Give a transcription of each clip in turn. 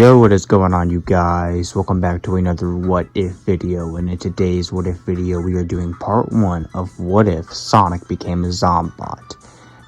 Yo, what is going on, you guys? Welcome back to another what if video, and in today's what if video we are doing part 1 of what if Sonic became a zombot.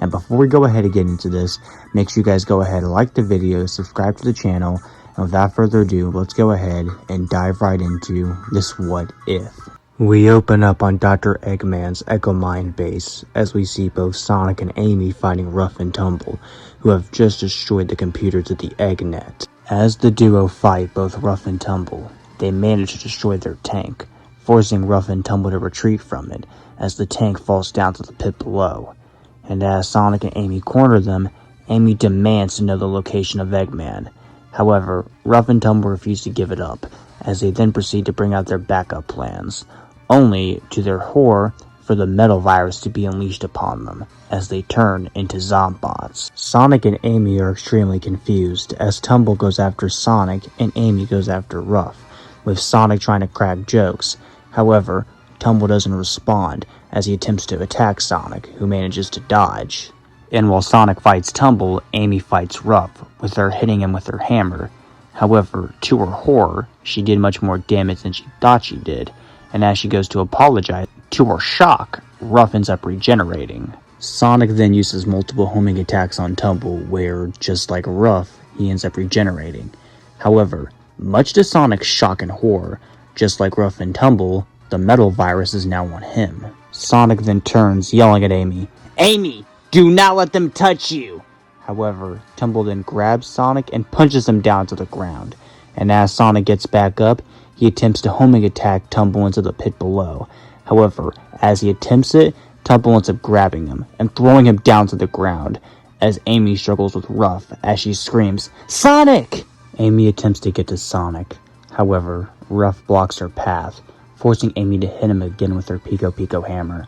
And before we go ahead and get into this, make sure you guys go ahead and like the video, subscribe to the channel, and without further ado, let's go ahead and dive right into this what if. We open up on Dr. Eggman's Eggman base as we see both Sonic and Amy fighting Rough and Tumble, who have just destroyed the computers of the Eggnet. As the duo fight both Rough and Tumble, they manage to destroy their tank, forcing Rough and Tumble to retreat from it as the tank falls down to the pit below. And as Sonic and Amy corner them, Amy demands to know the location of Eggman. However, Rough and Tumble refuse to give it up, as they then proceed to bring out their backup plans, only, to their horror, for the metal virus to be unleashed upon them, as they turn into zombots. Sonic and Amy are extremely confused, as Tumble goes after Sonic and Amy goes after Rough, with Sonic trying to crack jokes. However, Tumble doesn't respond, as he attempts to attack Sonic, who manages to dodge. And while Sonic fights Tumble, Amy fights Rough, with her hitting him with her hammer. However, to her horror, she did much more damage than she thought she did, and as she goes to apologize, to her shock, Rough ends up regenerating. Sonic then uses multiple homing attacks on Tumble, where, just like Rough, he ends up regenerating. However, much to Sonic's shock and horror, just like Rough and Tumble, the metal virus is now on him. Sonic then turns, yelling at Amy, "Amy, do not let them touch you!" However, Tumble then grabs Sonic and punches him down to the ground, and as Sonic gets back up, he attempts to homing attack Tumble into the pit below. However, as he attempts it, Tumble ends up grabbing him and throwing him down to the ground, as Amy struggles with Rough as she screams, "Sonic!" Amy attempts to get to Sonic. However, Rough blocks her path, forcing Amy to hit him again with her Pico Pico hammer.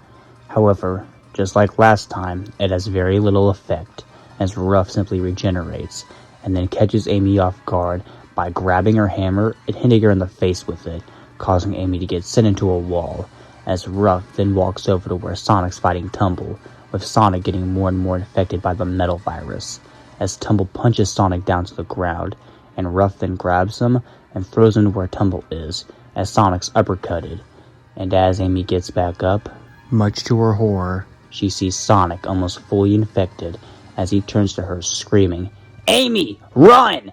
However, just like last time, it has very little effect, as Rough simply regenerates, and then catches Amy off guard by grabbing her hammer and hitting her in the face with it, causing Amy to get sent into a wall, as Rough then walks over to where Sonic's fighting Tumble, with Sonic getting more and more infected by the metal virus, as Tumble punches Sonic down to the ground, and Rough then grabs him and throws him to where Tumble is, as Sonic's uppercutted, and as Amy gets back up, much to her horror, she sees Sonic almost fully infected, as he turns to her screaming, "Amy, run!"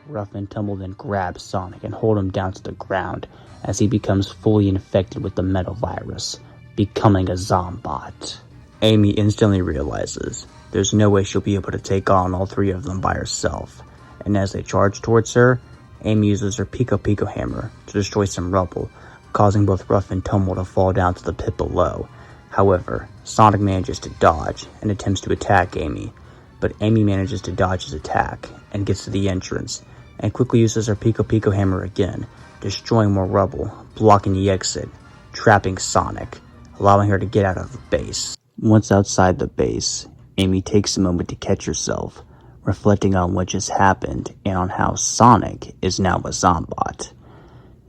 Rough and Tumble then grab Sonic and hold him down to the ground as he becomes fully infected with the metal virus, becoming a zombot. Amy instantly realizes there's no way she'll be able to take on all three of them by herself, and as they charge towards her, Amy uses her Pico Pico hammer to destroy some rubble, causing both Rough and Tumble to fall down to the pit below. However, Sonic manages to dodge and attempts to attack Amy, but Amy manages to dodge his attack and gets to the entrance, and quickly uses her Pico Pico hammer again, destroying more rubble, blocking the exit, trapping Sonic, allowing her to get out of the base. Once outside the base, Amy takes a moment to catch herself, reflecting on what just happened and on how Sonic is now a zombot.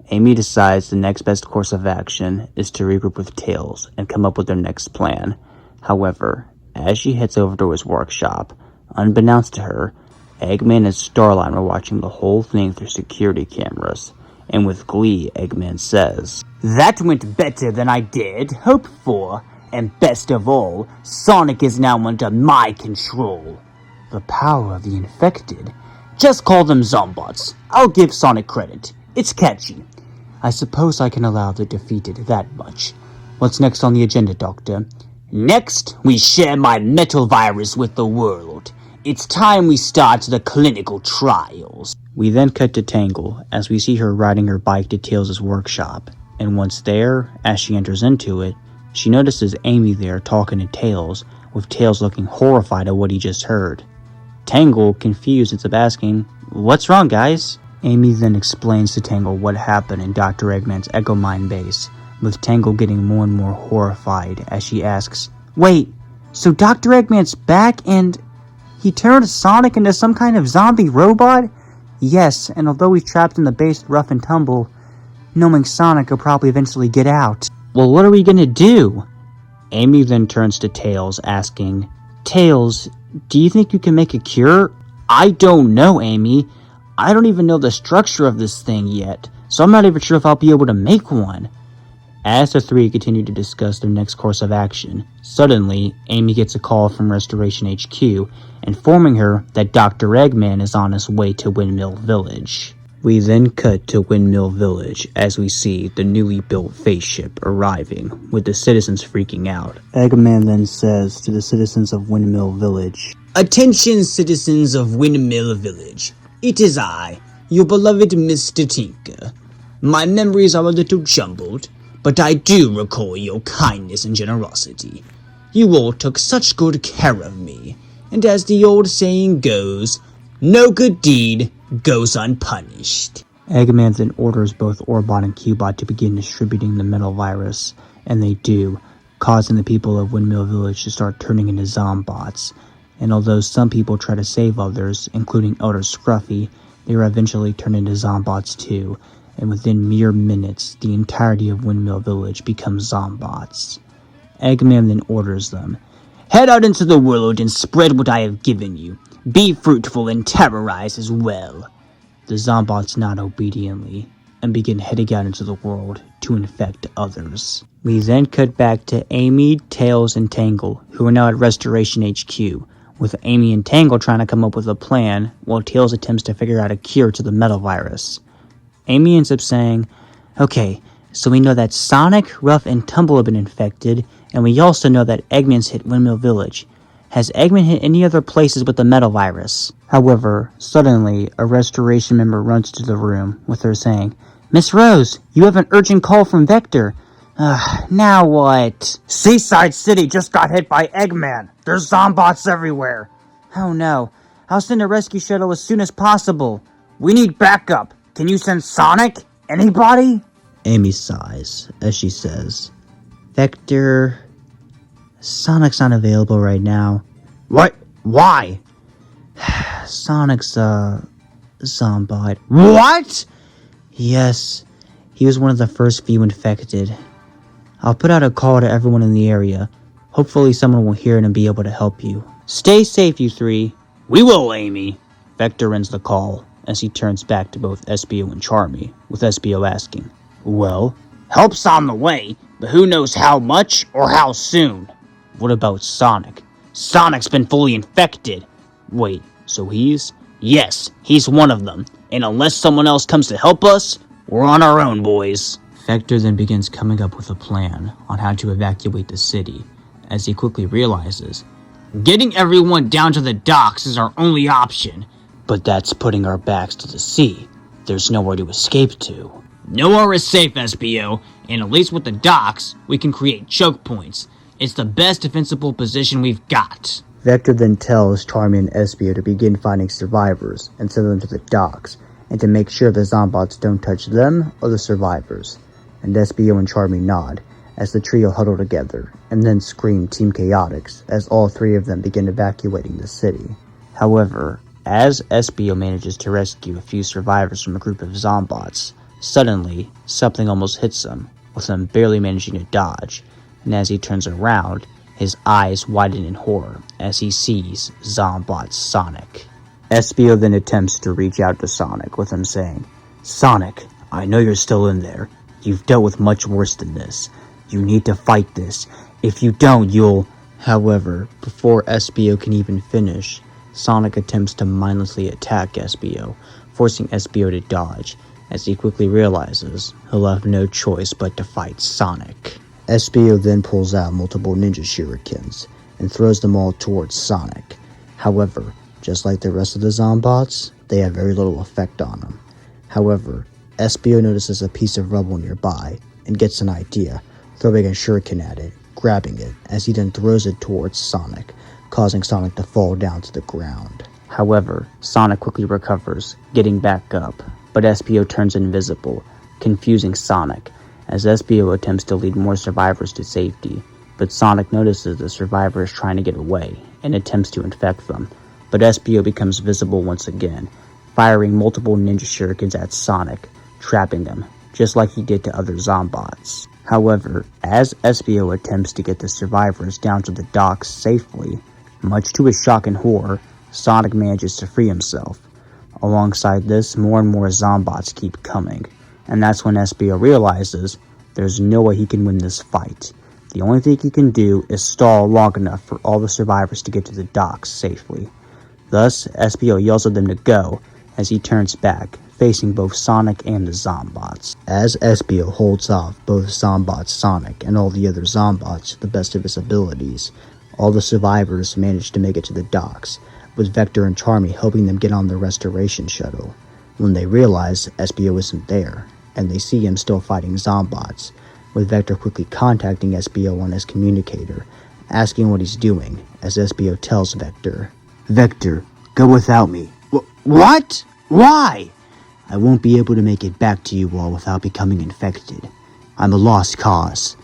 Amy decides the next best course of action is to regroup with Tails and come up with their next plan. However, as she heads over to his workshop, unbeknownst to her, Eggman and Starline were watching the whole thing through security cameras, and with glee, Eggman says, "That went better than I did hope for, and best of all, Sonic is now under my control." The power of the infected. Just call them zombots. I'll give Sonic credit. It's catchy. I suppose I can allow the defeated that much. What's next on the agenda, Doctor? Next, we share my metal virus with the world. It's time we start the clinical trials. We then cut to Tangle, as we see her riding her bike to Tails' workshop, and once there, as she enters into it, she notices Amy there talking to Tails, with Tails looking horrified at what he just heard. Tangle, confused, ends up asking, "What's wrong, guys?" Amy then explains to Tangle what happened in Dr. Eggman's Eggman base, with Tangle getting more and more horrified as she asks, "Wait, so Dr. Eggman's back and he turned Sonic into some kind of zombie robot?" "Yes, and although he's trapped in the base with Rough and Tumble, knowing Sonic will probably eventually get out." "Well, what are we gonna do?" Amy then turns to Tails, asking, "Tails, do you think you can make a cure?" "I don't know, Amy. I don't even know the structure of this thing yet, so I'm not even sure if I'll be able to make one. As the three continue to discuss their next course of action, suddenly, Amy gets a call from Restoration HQ, informing her that Dr. Eggman is on his way to Windmill Village. We then cut to Windmill Village as we see the newly built face ship arriving, with the citizens freaking out. Eggman then says to the citizens of Windmill Village, "Attention, citizens of Windmill Village. It is I, your beloved Mr. Tinker. My memories are a little jumbled, but I do recall your kindness and generosity. You all took such good care of me, and as the old saying goes, no good deed goes unpunished." Eggman then orders both Orbot and Cubot to begin distributing the metal virus, and they do, causing the people of Windmill Village to start turning into zombots. And although some people try to save others, including Elder Scruffy, they are eventually turned into zombots too, and within mere minutes, the entirety of Windmill Village becomes zombots. Eggman then orders them, "Head out into the world and spread what I have given you. Be fruitful and terrorize as well." The zombots nod obediently, and begin heading out into the world to infect others. We then cut back to Amy, Tails, and Tangle, who are now at Restoration HQ, with Amy and Tangle trying to come up with a plan, while Tails attempts to figure out a cure to the metal virus. Amy ends up saying, "Okay, so we know that Sonic, Ruff, and Tumble have been infected, and we also know that Eggman's hit Windmill Village. Has Eggman hit any other places with the metal virus?" However, suddenly, a Restoration member runs into the room, with her saying, "Miss Rose, you have an urgent call from Vector." Now what? "Seaside City just got hit by Eggman. There's zombots everywhere." "Oh no. I'll send a rescue shuttle as soon as possible." "We need backup. Can you send Sonic? Anybody?" Amy sighs as she says, "Vector, Sonic's not available right now." "What? Why?" "Sonic's a zombot." "What?" "Yes, he was one of the first few infected. I'll put out a call to everyone in the area. Hopefully someone will hear it and be able to help you. Stay safe, you three." "We will, Amy." Vector ends the call as he turns back to both Espio and Charmy, with Espio asking, "Well, help's on the way, but who knows how much or how soon?" "What about Sonic?" "Sonic's been fully infected." "Wait, so he's..." "Yes, he's one of them, and unless someone else comes to help us, we're on our own, boys." Vector then begins coming up with a plan on how to evacuate the city, as he quickly realizes, "Getting everyone down to the docks is our only option." "But that's putting our backs to the sea. There's nowhere to escape to." "Nowhere is safe, Espio, and at least with the docks, we can create choke points. It's the best defensible position we've got." Vector then tells Charmy and Espio to begin finding survivors and send them to the docks, and to make sure the zombots don't touch them or the survivors. And Espio and Charmy nod, as the trio huddle together, and then scream Team Chaotix as all three of them begin evacuating the city. However, as Espio manages to rescue a few survivors from a group of zombots, suddenly, something almost hits him, with him barely managing to dodge, and as he turns around, his eyes widen in horror as he sees Zombot Sonic. Espio then attempts to reach out to Sonic, with him saying, "Sonic, I know you're still in there. You've dealt with much worse than this. You need to fight this. If you don't, you'll..." However, before Espio can even finish, Sonic attempts to mindlessly attack Espio, forcing Espio to dodge, as he quickly realizes he'll have no choice but to fight Sonic. Espio then pulls out multiple ninja shurikens, and throws them all towards Sonic. However, just like the rest of the zombots, they have very little effect on him. However, Espio notices a piece of rubble nearby, and gets an idea, throwing a shuriken at it, grabbing it, as he then throws it towards Sonic, causing Sonic to fall down to the ground. However, Sonic quickly recovers, getting back up, but Espio turns invisible, confusing Sonic, as Espio attempts to lead more survivors to safety, but Sonic notices the survivor is trying to get away, and attempts to infect them, but Espio becomes visible once again, firing multiple ninja shurikens at Sonic, trapping him, just like he did to other zombots. However, as Espio attempts to get the survivors down to the docks safely, much to his shock and horror, Sonic manages to free himself. Alongside this, more and more zombots keep coming, and that's when Espio realizes there's no way he can win this fight. The only thing he can do is stall long enough for all the survivors to get to the docks safely. Thus, Espio yells at them to go as he turns back, facing both Sonic and the zombots. As Espio holds off both Zombot Sonic and all the other zombots to the best of his abilities, all the survivors manage to make it to the docks, with Vector and Charmy helping them get on the restoration shuttle. When they realize Espio isn't there, and they see him still fighting zombots, with Vector quickly contacting Espio on his communicator, asking what he's doing, as Espio tells Vector, "Vector, go without me." What? Why? "I won't be able to make it back to you all without becoming infected. I'm a lost cause.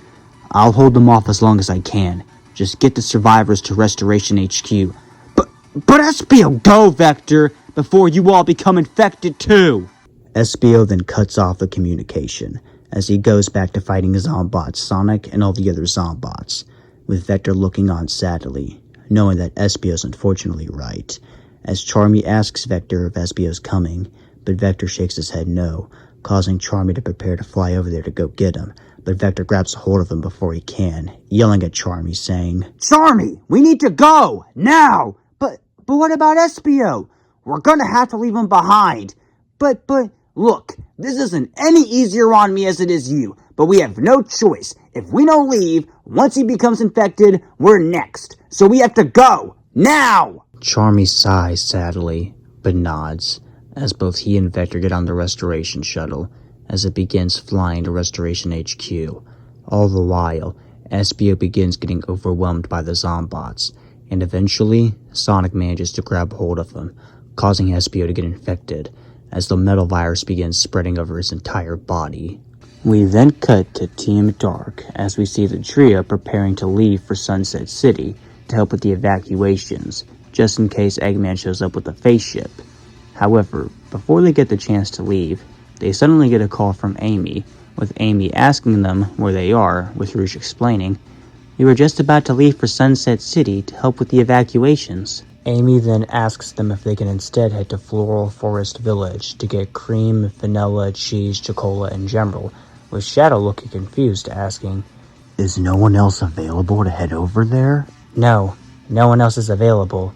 I'll hold them off as long as I can. Just get the survivors to Restoration HQ. But Espio, go, Vector, before you all become infected too!" Espio then cuts off the communication, as he goes back to fighting Zombots Sonic and all the other Zombots, with Vector looking on sadly, knowing that Espio's unfortunately right, as Charmy asks Vector if Espio's coming, but Vector shakes his head no, causing Charmy to prepare to fly over there to go get him, but Vector grabs a hold of him before he can, yelling at Charmy, saying, "Charmy, we need to go, now! But what about Espio? We're gonna have to leave him behind. But, look, this isn't any easier on me as it is you, but we have no choice. If we don't leave, once he becomes infected, we're next. So we have to go, now!" Charmy sighs sadly, but nods, as both he and Vector get on the restoration shuttle, as it begins flying to Restoration HQ. All the while, Espio begins getting overwhelmed by the zombots, and eventually, Sonic manages to grab hold of him, causing Espio to get infected, as the metal virus begins spreading over his entire body. We then cut to Team Dark, as we see the trio preparing to leave for Sunset City to help with the evacuations, just in case Eggman shows up with a face ship. However, before they get the chance to leave, they suddenly get a call from Amy, with Amy asking them where they are, with Rouge explaining, "We were just about to leave for Sunset City to help with the evacuations." Amy then asks them if they can instead head to Floral Forest Village to get cream, vanilla, cheese, chocola, and Gemerald, with Shadow looking confused, asking, "Is no one else available to head over there?" No one else is available."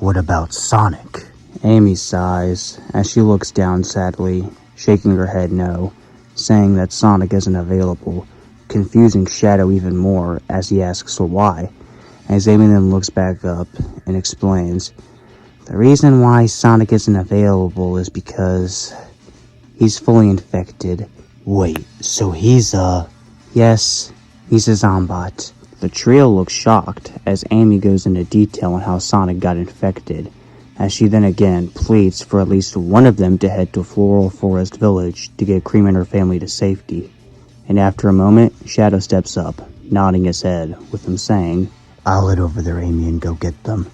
"What about Sonic?" Amy sighs, as she looks down sadly, shaking her head no, saying that Sonic isn't available, confusing Shadow even more as he asks why, as Amy then looks back up and explains, "The reason why Sonic isn't available is because he's fully infected." "Wait, so he's Yes, he's a zombot." The trio looks shocked as Amy goes into detail on how Sonic got infected, as she then again pleads for at least one of them to head to Floral Forest Village to get Cream and her family to safety. And after a moment, Shadow steps up, nodding his head, with him saying, "I'll head over there, Amy, and go get them."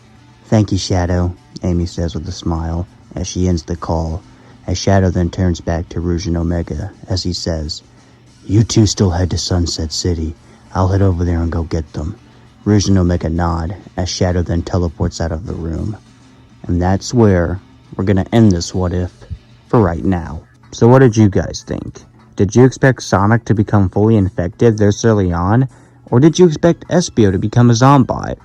"Thank you, Shadow," Amy says with a smile, as she ends the call, as Shadow then turns back to Rouge and Omega, as he says, "You two still head to Sunset City. I'll head over there and go get them." Rouge and Omega nod, as Shadow then teleports out of the room. And that's where we're gonna end this what if, for right now. So what did you guys think? Did you expect Sonic to become fully infected this early on? Or did you expect Espio to become a zombot?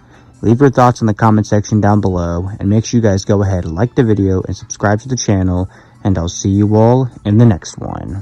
Leave your thoughts in the comment section down below, and make sure you guys go ahead and like the video and subscribe to the channel, and I'll see you all in the next one.